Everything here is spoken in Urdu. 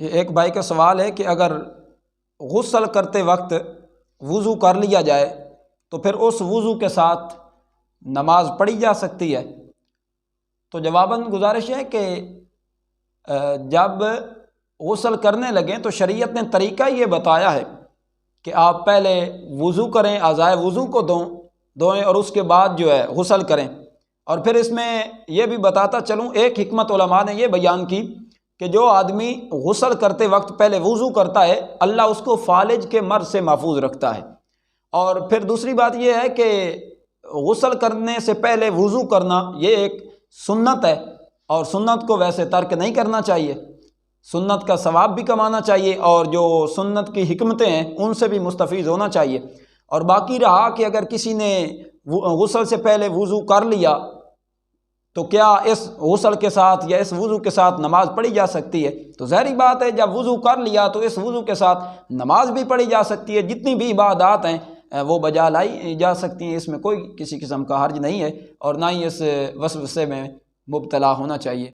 یہ ایک بھائی کا سوال ہے کہ اگر غسل کرتے وقت وضو کر لیا جائے تو پھر اس وضو کے ساتھ نماز پڑھی جا سکتی ہے؟ تو جواباً گزارش ہے کہ جب غسل کرنے لگیں تو شریعت نے طریقہ یہ بتایا ہے کہ آپ پہلے وضو کریں، اعضائے وضو کو دھوئیں اور اس کے بعد جو ہے غسل کریں۔ اور پھر اس میں یہ بھی بتاتا چلوں، ایک حکمت علماء نے یہ بیان کی کہ جو آدمی غسل کرتے وقت پہلے وضو کرتا ہے اللہ اس کو فالج کے مرض سے محفوظ رکھتا ہے۔ اور پھر دوسری بات یہ ہے کہ غسل کرنے سے پہلے وضو کرنا یہ ایک سنت ہے، اور سنت کو ویسے ترک نہیں کرنا چاہیے، سنت کا ثواب بھی کمانا چاہیے اور جو سنت کی حکمتیں ہیں ان سے بھی مستفیض ہونا چاہیے۔ اور باقی رہا کہ اگر کسی نے غسل سے پہلے وضو کر لیا تو کیا اس غسل کے ساتھ یا اس وضو کے ساتھ نماز پڑھی جا سکتی ہے؟ تو ظاہری بات ہے جب وضو کر لیا تو اس وضو کے ساتھ نماز بھی پڑھی جا سکتی ہے، جتنی بھی عبادات ہیں وہ بجا لائی جا سکتی ہیں، اس میں کوئی کسی قسم کا حرج نہیں ہے اور نہ ہی اس وسوسے میں مبتلا ہونا چاہیے۔